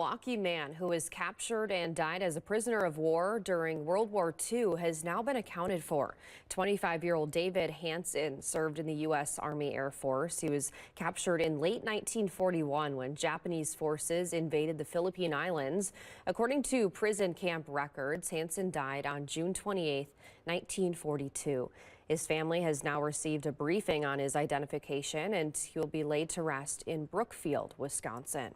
Milwaukee man who was captured and died as a prisoner of war during World War II has now been accounted for. 25-year-old David Hansen served in the U.S. Army Air Force. He was captured in late 1941 when Japanese forces invaded the Philippine Islands. According to prison camp records, Hansen died on June 28, 1942. His family has now received a briefing on his identification, and he will be laid to rest in Brookfield, Wisconsin.